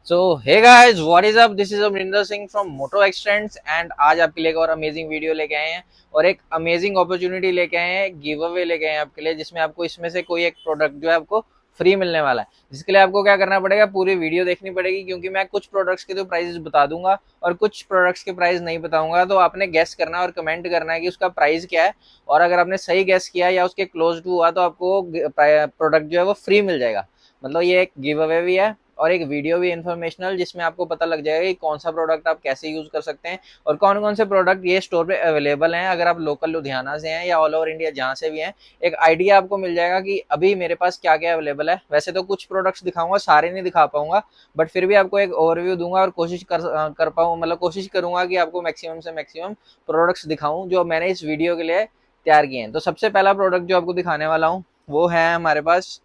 So hey guys, what is up? This is Amarinder Singh from Moto extends and आज आपके लिए एक और अमेजिंग वीडियो लेके आए हैं और एक अमेजिंग अपॉर्चुनिटी लेके आए हैं, गिव अवे लेके आए हैं आपके लिए, जिसमें आपको इसमें से कोई एक प्रोडक्ट जो है आपको फ्री मिलने वाला है। जिसके लिए आपको क्या करना पड़ेगा, पूरी वीडियो देखनी पड़ेगी, क्योंकि मैं कुछ प्रोडक्ट्स के तो प्राइस बता दूंगा और कुछ प्रोडक्ट्स के प्राइस नहीं बताऊंगा। तो आपने गेस करना है और कमेंट करना है कि उसका प्राइस क्या है, और अगर आपने सही गेस किया या उसके क्लोज टू हुआ तो आपको प्रोडक्ट जो है वो फ्री मिल जाएगा। मतलब ये एक गिव अवे भी है और एक वीडियो भी इन्फॉर्मेशनल, जिसमें आपको पता लग जाएगा कि कौन सा प्रोडक्ट आप कैसे यूज कर सकते हैं और कौन कौन से प्रोडक्ट ये स्टोर पे अवेलेबल हैं। अगर आप लोकल लुधियाना से हैं या ऑल ओवर इंडिया जहाँ से भी हैं, एक आइडिया आपको मिल जाएगा कि अभी मेरे पास क्या क्या अवेलेबल है। वैसे तो कुछ प्रोडक्ट्स दिखाऊंगा, सारे नहीं दिखा पाऊंगा, बट फिर भी आपको एक ओवरव्यू दूंगा और कोशिश कर पाऊँ, मतलब कोशिश करूंगा कि आपको मैक्सिमम से मैक्सिमम प्रोडक्ट्स दिखाऊं जो मैंने इस वीडियो के लिए तैयार किए हैं। तो सबसे पहला प्रोडक्ट जो आपको दिखाने वाला हूँ वो है हमारे पास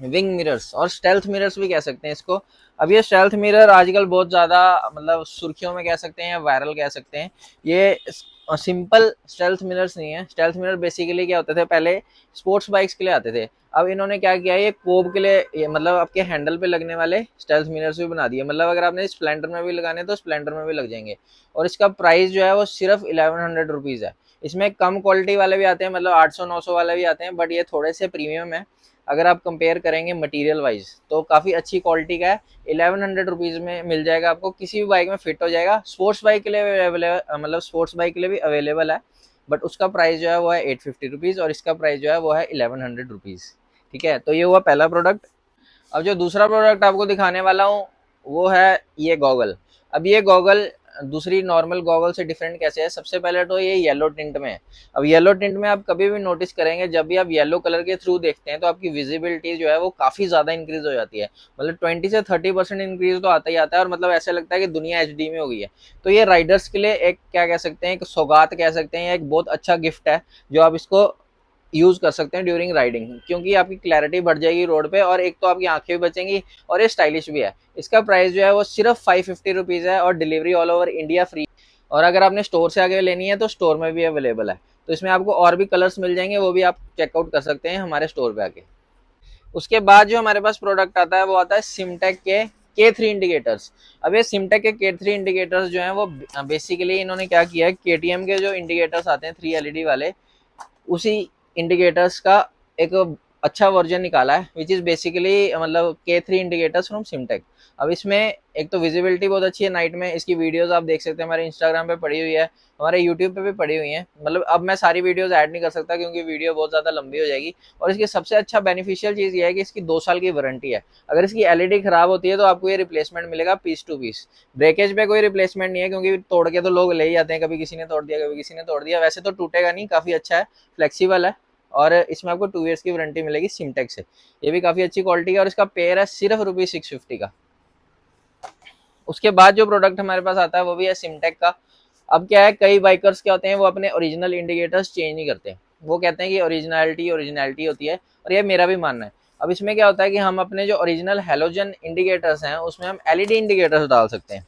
विंग मिरर्स, और स्टेल्थ मिरर्स भी कह सकते हैं इसको। अब ये स्टेल्थ मिरर आजकल बहुत ज़्यादा, मतलब सुर्खियों में कह सकते हैं या वायरल कह सकते हैं। ये सिंपल स्टेल्थ मिरर्स नहीं है। स्टेल्थ मिरर बेसिकली क्या होते थे, पहले स्पोर्ट्स बाइक्स के लिए आते थे। अब इन्होंने क्या किया है, ये कोब के लिए, ये मतलब आपके हैंडल पे लगने वाले स्टेल्थ मिरर्स भी बना दिए। मतलब अगर आपने स्प्लेंडर में भी लगाने तो स्प्लेंडर में भी लग जाएंगे। और इसका प्राइस जो है वो सिर्फ 1100 रुपीज़ है। इसमें कम क्वालिटी वाले भी आते हैं, मतलब 800-900 वाले भी आते हैं, बट ये थोड़े से प्रीमियम है। अगर आप कंपेयर करेंगे मटेरियल वाइज तो काफ़ी अच्छी क्वालिटी का है। 1100 रुपीज़ में मिल जाएगा आपको, किसी भी बाइक में फिट हो जाएगा। स्पोर्ट्स बाइक के लिए अवेलेबल, मतलब स्पोर्ट्स बाइक के लिए भी अवेलेबल है, बट उसका प्राइस जो है वो है 850 रुपीज़ और इसका प्राइस जो है वो है 1100 रुपीज़। ठीक है, तो ये हुआ पहला प्रोडक्ट। अब जो दूसरा प्रोडक्ट आपको दिखाने वाला हूँ वो है ये गॉगल। अब ये गॉगल दूसरी नॉर्मल गॉगल से डिफरेंट कैसे है, सबसे पहले तो ये येलो टिंट में है। अब येलो टिंट में आप कभी भी नोटिस करेंगे, जब भी आप येलो कलर के थ्रू देखते हैं तो आपकी विजिबिलिटी जो है वो काफ़ी ज़्यादा इंक्रीज हो जाती है। मतलब 20 से 30% इंक्रीज तो आता ही आता है, और मतलब ऐसा लगता है कि दुनिया एचडी में हो गई है। तो ये राइडर्स के लिए एक क्या कह सकते हैं, एक सौगात कह सकते हैं, एक बहुत अच्छा गिफ्ट है जो आप इसको यूज कर सकते हैं ड्यूरिंग राइडिंग, क्योंकि आपकी क्लैरिटी बढ़ जाएगी रोड पे, और एक तो आपकी आंखें भी बचेंगी और ये स्टाइलिश भी है। इसका प्राइस जो है वो सिर्फ 550 रुपीज़ है और delivery all over India free. और अगर आपने स्टोर से आगे लेनी है तो स्टोर में भी अवेलेबल है। तो इसमें आपको और भी कलर्स मिल जाएंगे, वो भी आप चेकआउट कर सकते हैं हमारे स्टोर पे आके। उसके बाद जो हमारे पास प्रोडक्ट आता है वो आता है सिमटेक के K3 इंडिकेटर्स। अब ये सिमटेक के K3 इंडिकेटर्स जो हैं वो बेसिकली इन्होंने क्या किया है, केटीएम के जो इंडिकेटर्स आते हैं 3 LED वाले, उसी इंडिकेटर्स का एक अच्छा वर्जन निकाला है, विच इज़ बेसिकली मतलब K3 इंडिकेटर्स फ्रॉम सिमटेक। अब इसमें एक तो विजिबिलिटी बहुत अच्छी है नाइट में, इसकी वीडियोस आप देख सकते हैं, हमारे इंस्टाग्राम पे पड़ी हुई है, हमारे यूट्यूब पे भी पड़ी हुई हैं। मतलब अब मैं सारी वीडियोस ऐड नहीं कर सकता क्योंकि वीडियो बहुत ज़्यादा लंबी हो जाएगी। और इसकी सबसे अच्छा बेनिफिशियल चीज़ ये है कि इसकी 2 साल की वारंटी है। अगर इसकी एलईडी खराब होती है तो आपको ये रिप्लेसमेंट मिलेगा पीस टू पीस। ब्रेकेज पे कोई रिप्लेसमेंट नहीं है, क्योंकि तोड़ के तो लोग ले ही जाते हैं, कभी किसी ने तोड़ दिया कभी किसी ने तोड़ दिया। वैसे तो टूटेगा नहीं, काफ़ी अच्छा है, फ्लेक्सिबल है। और इसमें आपको 2 ईयर्स की वारंटी मिलेगी सिमटेक से। ये भी काफ़ी अच्छी क्वालिटी है और इसका पेयर है सिर्फ ₹650 का। उसके बाद जो प्रोडक्ट हमारे पास आता है वो भी है सिमटेक का। अब क्या है, कई बाइकर्स क्या होते हैं, वो अपने ओरिजिनल इंडिकेटर्स चेंज नहीं करते। वो कहते हैं कि ओरिजिनलिटी ओरिजिनलिटी होती है, और ये मेरा भी मानना है। अब इसमें क्या होता है कि हम अपने जो ओरिजिनल हेलोजन इंडिकेटर्स हैं उसमें हम एलईडी इंडिकेटर्स डाल सकते हैं।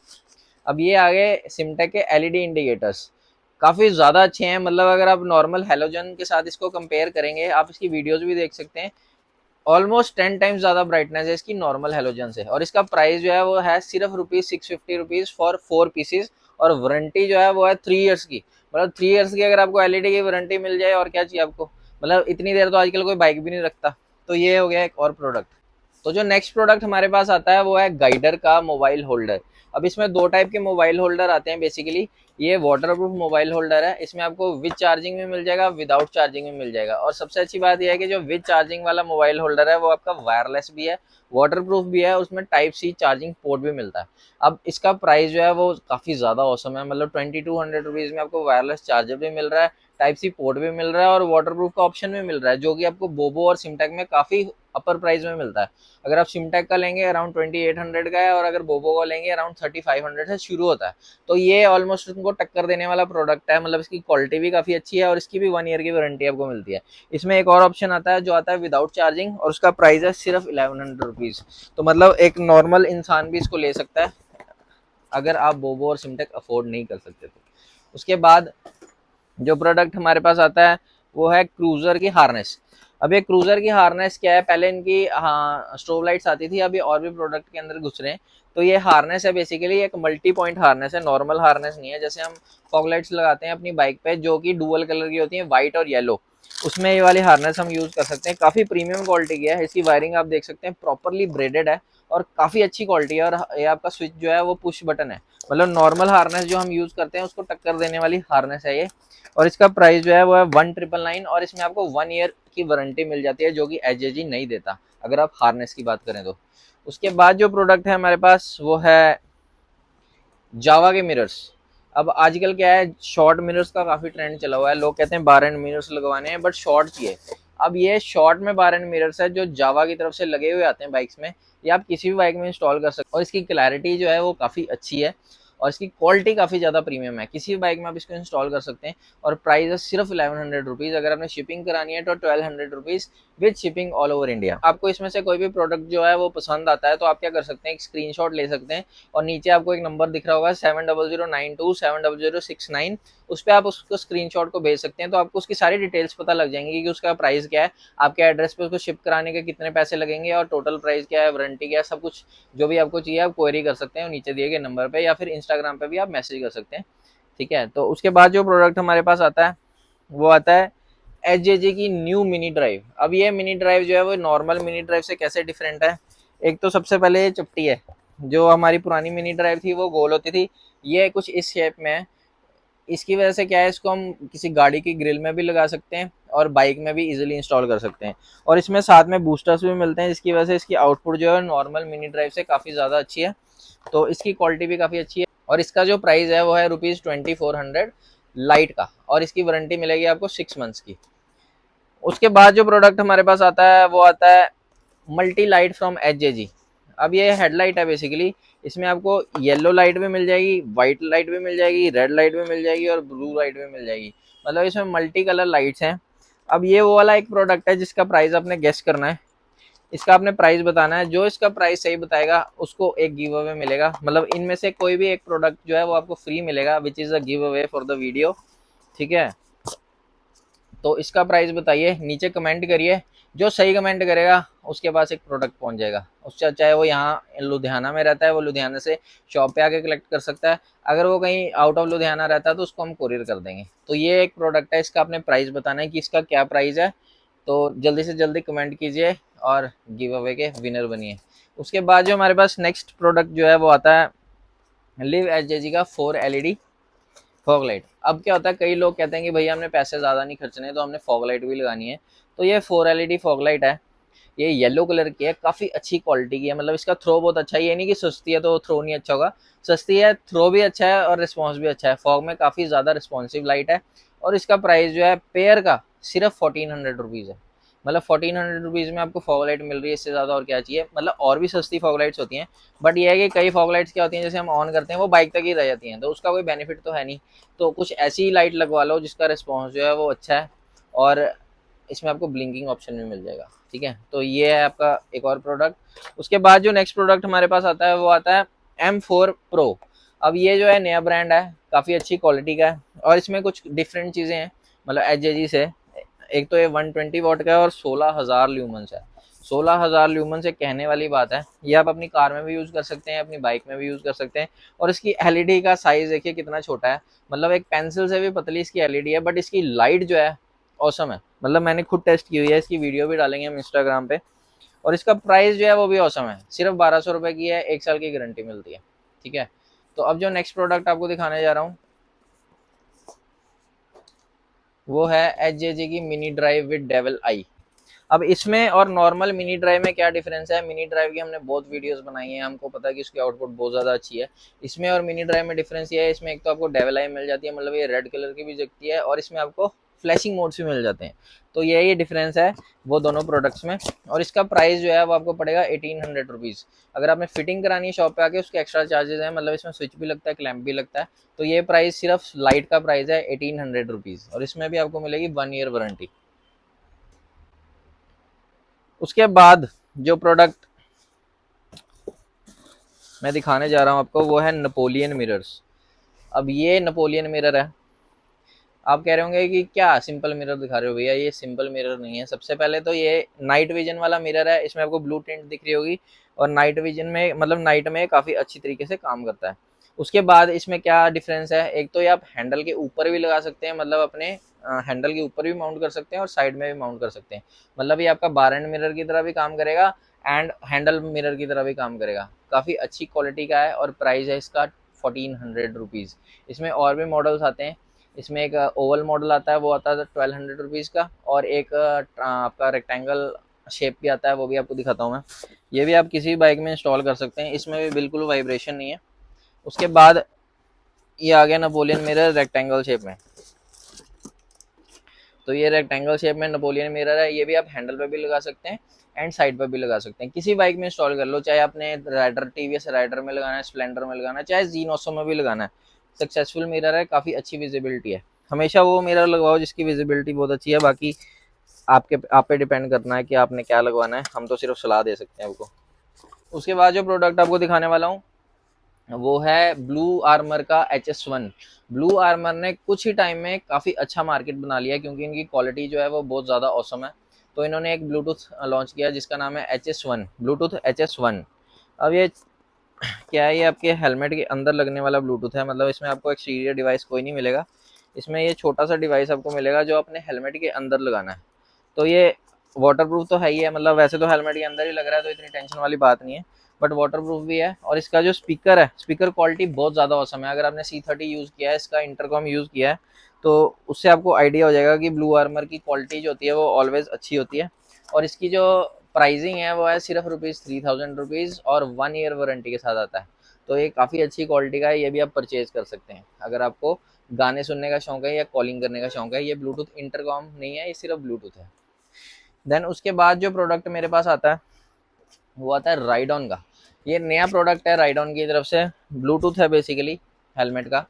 अब ये आ गए सिमटेक के एलईडी इंडिकेटर्स, काफ़ी ज़्यादा अच्छे हैं। मतलब अगर आप नॉर्मल हेलोजन के साथ इसको कंपेयर करेंगे, आप इसकी वीडियोज़ भी देख सकते हैं, ऑलमोस्ट 10 टाइम्स ज़्यादा ब्राइटनेस है इसकी नॉर्मल हेलोजन से। और इसका प्राइस जो है वो है सिर्फ ₹650 फॉर 4 पीसेज, और वारंटी जो है वो है 3 ईयर्स की। मतलब 3 ईयर्स की अगर आपको एलईडी की वारंटी मिल जाए, और क्या चाहिए आपको। मतलब इतनी देर तो आजकल कोई बाइक भी नहीं रखता। तो ये हो गया एक और प्रोडक्ट। तो जो नेक्स्ट प्रोडक्ट हमारे पास आता है वो है गाइडर का मोबाइल होल्डर। अब इसमें 2 टाइप के मोबाइल होल्डर आते हैं बेसिकली। ये वाटरप्रूफ मोबाइल होल्डर है, इसमें आपको विद चार्जिंग में मिल जाएगा, विदाउट चार्जिंग में मिल जाएगा। और सबसे अच्छी बात यह है कि जो विद चार्जिंग वाला मोबाइल होल्डर है वो आपका वायरलेस भी है, वाटरप्रूफ भी है, उसमें टाइप सी चार्जिंग पोर्ट भी मिलता है। अब इसका प्राइस जो है वो काफ़ी ज़्यादा औसम है। मतलब 2200 रुपीज़ में आपको वायरलेस चार्जर भी मिल रहा है, टाइप सी पोर्ट भी मिल रहा है, और वाटरप्रूफ का ऑप्शन भी मिल रहा है, जो कि आपको बोबो और सिमटेक में काफ़ी अपर प्राइस में मिलता है। अगर आप सिमटेक का लेंगे अराउंड 2800 का है, और अगर बोबो का लेंगे अराउंड 3500 से शुरू होता है। तो ये ऑलमोस्ट उनको टक्कर देने वाला प्रोडक्ट है। मतलब इसकी क्वालिटी भी काफ़ी अच्छी है और इसकी भी 1 ईयर की वारंटी आपको मिलती है। इसमें एक और ऑप्शन आता है जो आता है विदाउट चार्जिंग, और उसका प्राइस है सिर्फ 1100 रुपीज़। तो मतलब एक नॉर्मल इंसान भी इसको ले सकता है अगर आप बोबो और सिमटेक अफोर्ड नहीं कर सकते तो। उसके बाद जो प्रोडक्ट हमारे पास आता है वो है क्रूजर की हार्नेस। अब ये क्रूजर की हार्नेस क्या है, पहले इनकी हाँ स्ट्रोब लाइट्स आती थी, अभी और भी प्रोडक्ट के अंदर घुस रहे हैं। तो ये हार्नेस है बेसिकली एक मल्टी पॉइंट हार्नेस है, नॉर्मल हार्नेस नहीं है। जैसे हम फॉग लाइट्स लगाते हैं अपनी बाइक पे जो कि डुअल कलर की होती है, व्हाइट और येलो, उसमें ये वाली हार्नेस हम यूज कर सकते हैं। काफी प्रीमियम क्वालिटी की है, इसकी वायरिंग आप देख सकते हैं प्रॉपरली ब्रेडेड है और काफी अच्छी क्वालिटी है। और ये आपका स्विच जो है वो पुश बटन है, मतलब नॉर्मल हार्नेस जो हम यूज करते हैं उसको टक्कर देने वाली हार्नेस है ये। और इसका प्राइस जो है वो है 1999 और इसमें आपको 1 ईयर की वारंटी मिल जाती है जो कि एचजेजी नहीं देता अगर आप हार्नेस की बात करें तो। उसके बाद जो प्रोडक्ट है हमारे पास वो है जावा के मिरर्स। अब आजकल क्या है, शॉर्ट मिरर्स का काफी ट्रेंड चला हुआ है, लोग कहते हैं 12 इंच मिरर्स लगवाने हैं बट शॉर्ट चाहिए। अब ये शॉर्ट में 12 इंच मिरर्स है जो जावा की तरफ से लगे हुए आते हैं बाइक्स में, ये आप किसी भी बाइक में इंस्टॉल कर सकते हैं और इसकी क्लैरिटी जो है वो काफी अच्छी है और इसकी क्वालिटी काफी ज्यादा प्रीमियम है। किसी भी बाइक में आप इसको इंस्टॉल कर सकते हैं और प्राइस है सिर्फ 1100 रुपीज। अगर आपने शिपिंग करानी है तो 1200 rupees with shipping all over India. आपको इसमें से कोई भी प्रोडक्ट जो है वो पसंद आता है तो आप क्या कर सकते हैं, एक स्क्रीनशॉट ले सकते हैं और नीचे आपको एक नंबर दिख रहा होगा 7009270069, उस पर आप उसको स्क्रीनशॉट को भेज सकते हैं। तो आपको उसकी सारी डिटेल्स पता लग जाएंगी कि उसका प्राइस क्या है, आपके एड्रेस पे उसको शिप कराने के कितने पैसे लगेंगे और टोटल प्राइस क्या है, वारंटी क्या है, सब कुछ जो भी आपको चाहिए आप क्वेरी कर सकते हैं नीचे दिए गए नंबर पे या फिर इंस्टाग्राम पे भी आप मैसेज कर सकते हैं। ठीक है, तो उसके बाद जो प्रोडक्ट हमारे पास आता है वो आता है एचजेजे की न्यू मिनी ड्राइव। अब ये मिनी ड्राइव जो है वो नॉर्मल मिनी ड्राइव से कैसे डिफरेंट है, एक तो सबसे पहले ये चपटी है। जो हमारी पुरानी मिनी ड्राइव थी वो गोल होती थी, ये कुछ इस शेप में है। इसकी वजह से क्या है, इसको हम किसी गाड़ी की ग्रिल में भी लगा सकते हैं और बाइक में भी इजीली इंस्टॉल कर सकते हैं। और इसमें साथ में बूस्टर्स भी मिलते हैं जिसकी वजह से इसकी आउटपुट जो है नॉर्मल मिनी ड्राइव से काफ़ी ज़्यादा अच्छी है। तो इसकी क्वालिटी भी काफ़ी अच्छी है और इसका जो प्राइस है वो है ₹2400 लाइट का और इसकी वारंटी मिलेगी आपको 6 मंथ्स की। उसके बाद जो प्रोडक्ट हमारे पास आता है वो आता है मल्टी लाइट फ्रॉम एचजेजी। अब ये हेडलाइट है बेसिकली, इसमें आपको येलो लाइट भी मिल जाएगी, व्हाइट लाइट भी मिल जाएगी, रेड लाइट भी मिल जाएगी और ब्लू लाइट भी मिल जाएगी, मतलब इसमें मल्टी कलर लाइट्स हैं। अब ये वो वाला एक प्रोडक्ट है जिसका प्राइस आपने गेस करना है, इसका आपने प्राइस बताना है। जो इसका प्राइस सही बताएगा उसको एक गिव अवे मिलेगा, मतलब इनमें से कोई भी एक प्रोडक्ट जो है वो आपको फ्री मिलेगा which is a give away for the video. ठीक है, तो इसका प्राइस बताइए, नीचे कमेंट करिए, जो सही कमेंट करेगा उसके पास एक प्रोडक्ट पहुंच जाएगा। उससे चाहे वो यहाँ लुधियाना में रहता है वो लुधियाना से शॉप पे आके कलेक्ट कर सकता है, अगर वो कहीं आउट ऑफ लुधियाना रहता है तो उसको हम कोरियर कर देंगे। तो ये एक प्रोडक्ट है, इसका आपने प्राइस बताना है कि इसका क्या प्राइस है। तो जल्दी से जल्दी कमेंट कीजिए और गिव अवे के विनर बनिए। उसके बाद जो हमारे पास नेक्स्ट प्रोडक्ट जो है वो आता है लिव एचजेजी का 4 LED फॉग लाइट। अब क्या होता है, कई लोग कहते हैं कि भैया हमने पैसे ज़्यादा नहीं खर्चने तो हमने फॉग लाइट भी लगानी है। तो ये 4 LED फॉग लाइट है, ये येलो कलर की है, काफ़ी अच्छी क्वालिटी की है, मतलब इसका थ्रो बहुत अच्छा है। ये नहीं कि सस्ती है तो थ्रो नहीं अच्छा होगा, सस्ती है, थ्रो भी अच्छा है और रिस्पॉन्स भी अच्छा है। फॉग में काफ़ी ज़्यादा रिस्पॉन्सिव लाइट है और इसका प्राइस जो है पेयर का सिर्फ 1400 रुपीज़ है। मतलब 1400 रुपीज़ में आपको फॉग लाइट मिल रही है, इससे ज़्यादा और क्या चाहिए। मतलब और भी सस्ती फॉग लाइट्स होती हैं बट ये है कि कई फॉग लाइट्स क्या होती हैं, जैसे हम ऑन करते हैं वो बाइक तक ही रह जाती हैं तो उसका कोई बेनिफिट तो है नहीं। तो कुछ ऐसी लाइट लगवा लो जिसका रिस्पॉन्स जो है वो अच्छा है और इसमें आपको ब्लिंकिंग ऑप्शन भी मिल जाएगा। ठीक है, तो ये है आपका एक और प्रोडक्ट। उसके बाद जो नेक्स्ट प्रोडक्ट हमारे पास आता है वो आता है M4 Pro। अब ये जो है नया ब्रांड है, काफ़ी अच्छी क्वालिटी का है और इसमें कुछ डिफरेंट चीज़ें हैं, मतलब एचजेजी से। एक तो ये 120 वॉट का है और 16,000 ल्यूमेंस है। 16,000 ल्यूमेंस से कहने वाली बात है, ये आप अपनी कार में भी यूज़ कर सकते हैं, अपनी बाइक में भी यूज़ कर सकते हैं। और इसकी एलईडी का साइज़ देखिए कितना छोटा है, मतलब एक पेंसिल से भी पतली इसकी एलईडी है बट इसकी लाइट जो है औसम है। मतलब मैंने खुद टेस्ट की हुई है, इसकी वीडियो भी डालेंगे हम इंस्टाग्राम पे। और इसका प्राइस जो है वो भी औसम है, सिर्फ 1200 रुपये की है, 1 साल की गारंटी मिलती है। ठीक है, तो अब जो नेक्स्ट प्रोडक्ट आपको दिखाने जा रहा हूँ वो है एचजेजे की मिनी ड्राइव विद डेविल आई। अब इसमें और नॉर्मल मिनी ड्राइव में क्या डिफरेंस है, मिनी ड्राइव की हमने बहुत वीडियोस बनाई हैं, हमको पता है कि उसकी आउटपुट बहुत ज़्यादा अच्छी है। इसमें और मिनी ड्राइव में डिफरेंस ये है, इसमें एक तो आपको डेविल आई मिल जाती है, मतलब ये रेड कलर की भी जगती है और इसमें आपको फ्लैशिंग मोड्स भी मिल जाते हैं। तो ये डिफरेंस है वो दोनों प्रोडक्ट्स में। और इसका प्राइस जो है वो आपको पड़ेगा 1800 रुपीज़। अगर आपने फिटिंग करानी है शॉप पे आके उसके एक्स्ट्रा चार्जेस हैं, मतलब इसमें स्विच भी लगता है, क्लैंप भी लगता है। तो ये प्राइस सिर्फ लाइट का प्राइस है 1800 रुपीज़ और इसमें भी आपको मिलेगी 1 ईयर वारंटी। उसके बाद जो प्रोडक्ट मैं दिखाने जा रहा हूँ आपको वो है नेपोलियन मिरर्स। अब ये नेपोलियन मिरर है, आप कह रहे होंगे कि क्या सिंपल मिरर दिखा रहे हो भैया, ये सिंपल मिरर नहीं है। सबसे पहले तो ये नाइट विजन वाला मिरर है, इसमें आपको ब्लू टिंट दिख रही होगी, और नाइट विजन में मतलब नाइट में काफ़ी अच्छी तरीके से काम करता है। उसके बाद इसमें क्या डिफरेंस है, एक तो ये आप हैंडल के ऊपर भी लगा सकते हैं, मतलब अपने हैंडल के ऊपर भी माउंट कर सकते हैं और साइड में भी माउंट कर सकते हैं। मतलब ये आपका बार एंड मिरर की तरह भी काम करेगा एंड हैंडल मिरर की तरह भी काम करेगा। काफ़ी अच्छी क्वालिटी का है और प्राइस है इसका 1400 रुपीज़। इसमें और भी मॉडल्स आते हैं, इसमें एक ओवल मॉडल आता है, वो आता है 1200 रुपीज़ का, और एक आपका रेक्टेंगल शेप भी आता है, वो भी आपको दिखाता हूँ मैं। ये भी आप किसी भी बाइक में इंस्टॉल कर सकते हैं, इसमें भी बिल्कुल वाइब्रेशन नहीं है। उसके बाद ये आ गया नेपोलियन मिरर रेक्टेंगल शेप में। तो ये रेक्टेंगल शेप में नेपोलियन मिरर है, ये भी आप हैंडल पे भी लगा सकते हैं एंड साइड पे भी लगा सकते हैं। किसी बाइक में इंस्टॉल कर लो, चाहे आपने राइडर टीवीएस राइडर में लगाना है, स्प्लेंडर में लगाना है, चाहे जीनोसो में भी लगाना है। सक्सेसफुल मिरर है, काफ़ी अच्छी विजिबिलिटी है। हमेशा वो मिरर लगवाओ जिसकी विजिबिलिटी बहुत अच्छी है, बाकी आप पे डिपेंड करना है कि आपने क्या लगवाना है, हम तो सिर्फ सलाह दे सकते हैं आपको। उसके बाद जो प्रोडक्ट आपको दिखाने वाला हूँ वो है ब्लू आर्मर का HS1। ब्लू आर्मर ने कुछ ही टाइम में काफ़ी अच्छा मार्केट बना लिया है, क्योंकि इनकी क्वालिटी जो है वो बहुत ज़्यादा औसम है। तो इन्होंने एक ब्लूटूथ लॉन्च किया जिसका नाम है HS1, ब्लूटूथ HS1। अब ये क्या है, ये आपके हेलमेट के अंदर लगने वाला ब्लूटूथ है, मतलब इसमें आपको एक्सटीरियर डिवाइस कोई नहीं मिलेगा। इसमें ये छोटा सा डिवाइस आपको मिलेगा जो अपने हेलमेट के अंदर लगाना है। तो ये वाटर प्रूफ तो है ही है, मतलब वैसे तो हेलमेट के अंदर ही लग रहा है तो इतनी टेंशन वाली बात नहीं है, बट वाटर प्रूफ भी है। और इसका जो स्पीकर है, स्पीकर क्वालिटी बहुत ज़्यादा औसम है। अगर आपने C30 यूज़ किया है, इसका इंटरकॉम यूज़ किया है, तो उससे आपको आइडिया हो जाएगा कि ब्लू आर्मर की क्वालिटी जो होती है वो ऑलवेज अच्छी होती है। और इसकी जो प्राइसिंग है वो है सिर्फ ₹3000 और 1 ईयर वारंटी के साथ आता है। तो ये काफ़ी अच्छी क्वालिटी का है, ये भी आप परचेज कर सकते हैं अगर आपको गाने सुनने का शौक है या कॉलिंग करने का शौक है। ये ब्लूटूथ इंटरकॉम नहीं है, ये सिर्फ ब्लूटूथ है। देन उसके बाद जो प्रोडक्ट मेरे पास आता है वो आता है राइडॉन का। ये नया प्रोडक्ट है राइडॉन की तरफ से, ब्लूटूथ है बेसिकली, हेलमेट का,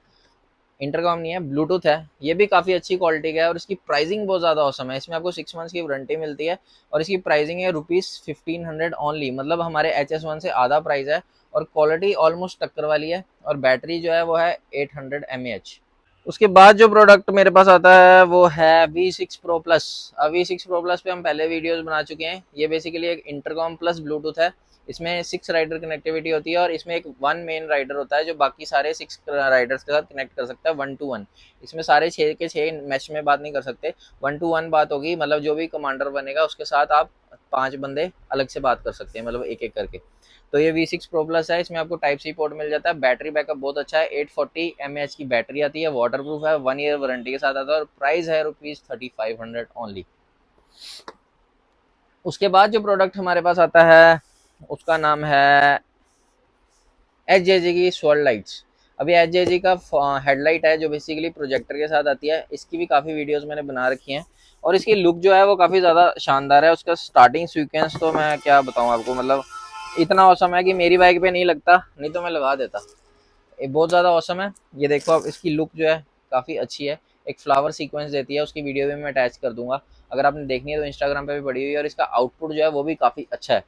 इंटरकॉम नहीं है, ब्लूटूथ है। ये भी काफ़ी अच्छी क्वालिटी का है और इसकी प्राइसिंग बहुत ज़्यादा औसम है। इसमें आपको 6 मंथ्स की वारंटी मिलती है और इसकी प्राइसिंग है ₹1500 ओनली, मतलब हमारे HS1 से आधा प्राइस है। और क्वालिटी ऑलमोस्ट टक्कर वाली है और बैटरी जो है वो है 800 mAh। उसके बाद जो प्रोडक्ट मेरे पास आता है वो है V6 Pro Plus। अब V6 Pro Plus पे हम पहले वीडियोस बना चुके हैं। ये बेसिकली एक इंटरकॉम प्लस ब्लूटूथ है। इसमें 6 राइडर कनेक्टिविटी होती है और इसमें एक 1 मेन राइडर होता है जो बाकी सारे 6 राइडर्स के साथ कनेक्ट कर सकता है 1 to 1। इसमें सारे 6 के 6 मैच में बात नहीं कर सकते, 1 to 1 बात होगी, मतलब जो भी कमांडर बनेगा उसके साथ आप 5 बंदे अलग से बात कर सकते हैं, मतलब एक एक करके। तो ये V6 Pro Plus है, इसमें आपको टाइप सी पोर्ट मिल जाता है। बैटरी बैकअप बहुत अच्छा है, 840 mAh की बैटरी आती है, वाटर प्रूफ है, 1 ईयर वारंटी के साथ आता है और प्राइस है ₹3500 ओनली। उसके बाद जो प्रोडक्ट हमारे पास आता है उसका नाम है HJG की स्वर्ड लाइट्स। अभी HJG का हेडलाइट है जो बेसिकली प्रोजेक्टर के साथ आती है। इसकी भी काफ़ी वीडियोस मैंने बना रखी हैं और इसकी लुक जो है वो काफ़ी ज़्यादा शानदार है। उसका स्टार्टिंग सीक्वेंस तो मैं क्या बताऊँ आपको, मतलब इतना औसम है कि मेरी बाइक पे नहीं लगता, नहीं तो मैं लगा देता। ये बहुत ज़्यादा औसम है। ये देखो आप, इसकी लुक जो है काफ़ी अच्छी है। एक फ्लावर सीक्वेंस देती है, उसकी वीडियो भी मैं अटैच कर दूंगा, अगर आपने देखनी है तो इंस्टाग्राम पे भी पड़ी हुई है। और इसका आउटपुट जो है वो भी काफ़ी अच्छा है।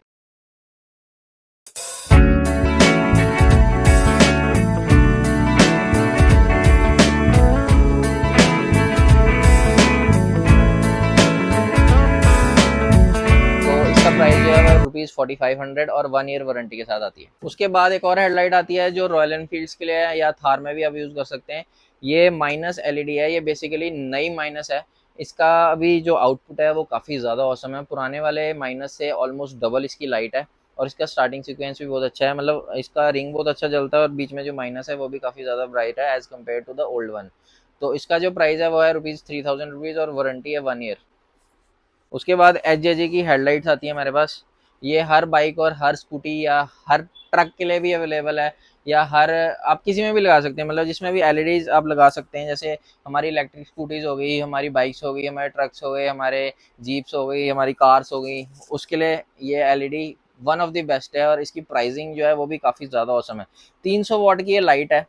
तो इसका प्राइस जो है वो ₹4500 और 1 ईयर वारंटी के साथ आती है। उसके बाद एक और हेडलाइट आती है जो रॉयल एनफील्ड्स के लिए है या थार में भी आप यूज़ कर सकते हैं। ये माइनस LED है, ये बेसिकली नई माइनस है। इसका अभी जो आउटपुट है वो काफ़ी ज़्यादा औसम है, पुराने वाले माइनस से ऑलमोस्ट डबल इसकी लाइट है। और इसका स्टार्टिंग सीक्वेंस भी बहुत अच्छा है, मतलब इसका रिंग बहुत अच्छा जलता है और बीच में जो माइनस है वो भी काफ़ी ज़्यादा ब्राइट है as compare to the old one. तो इसका जो प्राइस है वो है ₹3000 और वारंटी है 1 ईयर। उसके बाद HJG की हेडलाइट्स आती है हमारे पास। ये हर बाइक और हर स्कूटी या हर ट्रक के लिए भी अवेलेबल है, या हर आप किसी में भी लगा सकते हैं, मतलब जिसमें भी LEDs आप लगा सकते हैं। जैसे हमारी इलेक्ट्रिक स्कूटीज़ हो गई, हमारी बाइक्स हो गई, हमारे ट्रक्स हो गए, हमारे जीप्स हो गई, हमारी कार्स हो गई, उसके लिए ये LED one of the best है। और इसकी प्राइसिंग जो है वो भी काफ़ी ज़्यादा औसम है। 300 वाट की ये लाइट है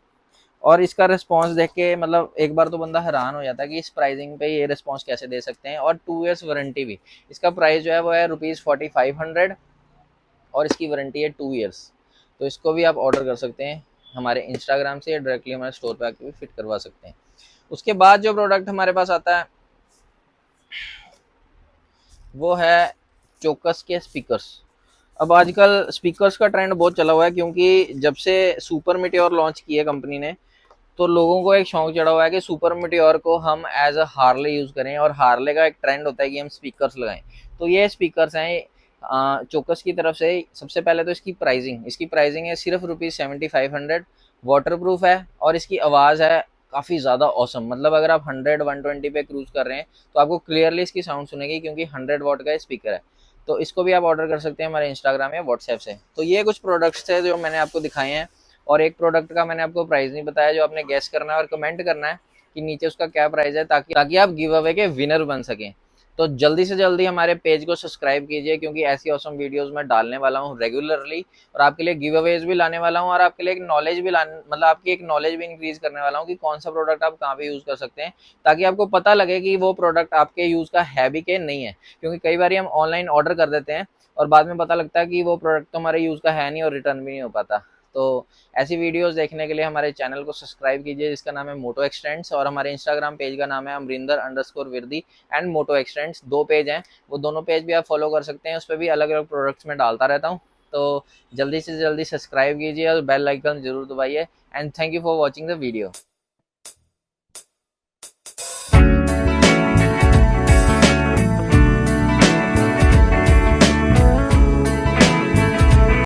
और इसका रिस्पांस देख के मतलब एक बार तो बंदा हैरान हो जाता है कि इस प्राइसिंग पे ये रिस्पांस कैसे दे सकते हैं। और 2 इयर्स वारंटी भी। इसका प्राइस जो है वो है ₹4500 और इसकी वारंटी है 2 इयर्स। तो इसको भी आप ऑर्डर कर सकते हैं हमारे इंस्टाग्राम से या डायरेक्टली हमारे स्टोर पे आके भी फिट करवा सकते हैं। उसके बाद जो प्रोडक्ट हमारे पास आता है वो है चोकस के स्पीकर्स। अब आजकल स्पीकर्स का ट्रेंड बहुत चला हुआ है, क्योंकि जब से सुपर मीटियोर लॉन्च की है कंपनी ने, तो लोगों को एक शौक चढ़ा हुआ है कि सुपर मीटियोर को हम एज अ हार्ले यूज करें, और हार्ले का एक ट्रेंड होता है कि हम स्पीकर्स लगाएं। तो ये स्पीकर्स हैं चोकस की तरफ से। सबसे पहले तो इसकी प्राइसिंग है सिर्फ ₹7500। वाटर प्रूफ है और इसकी आवाज़ है काफ़ी ज़्यादा औसम। मतलब अगर आप 100-120 पे क्रूज कर रहे हैं तो आपको क्लियरली इसकी साउंड सुनेगी, क्योंकि 100 वाट का स्पीकर है। तो इसको भी आप ऑर्डर कर सकते हैं हमारे इंस्टाग्राम या व्हाट्सएप से। तो ये कुछ प्रोडक्ट्स थे जो मैंने आपको दिखाए हैं, और एक प्रोडक्ट का मैंने आपको प्राइस नहीं बताया, जो आपने गैस करना है और कमेंट करना है कि नीचे उसका क्या प्राइस है, ताकि ताकि आप गिव अवे के विनर बन सकें। तो जल्दी से जल्दी हमारे पेज को सब्सक्राइब कीजिए, क्योंकि ऐसी ऑसम वीडियोस मैं डालने वाला हूँ रेगुलरली, और आपके लिए गिव अवेज भी लाने वाला हूँ, और आपके लिए एक नॉलेज भी लाने, मतलब आपकी एक नॉलेज भी इंक्रीज करने वाला हूँ कि कौन सा प्रोडक्ट आप कहाँ पे यूज कर सकते हैं, ताकि आपको पता लगे कि वो प्रोडक्ट आपके यूज का है भी कि नहीं है। क्योंकि कई बार हम ऑनलाइन ऑर्डर कर देते हैं और बाद में पता लगता है कि वो प्रोडक्ट तो हमारे यूज का है नहीं, और रिटर्न भी नहीं हो पाता। तो ऐसी वीडियोस देखने के लिए हमारे चैनल को सब्सक्राइब कीजिए, जिसका नाम है मोटो एक्सटेंड्स, और हमारे इंस्टाग्राम पेज का नाम है अमरिंदर_विरदी एंड मोटो एक्सटेंड्स। 2 पेज हैं, वो दोनों पेज भी आप फॉलो कर सकते हैं। उस पर भी अलग अलग प्रोडक्ट्स में डालता रहता हूँ। तो जल्दी से जल्दी सब्सक्राइब कीजिए और बेल आइकन जरूर दबाइए। And thank you for watching the video.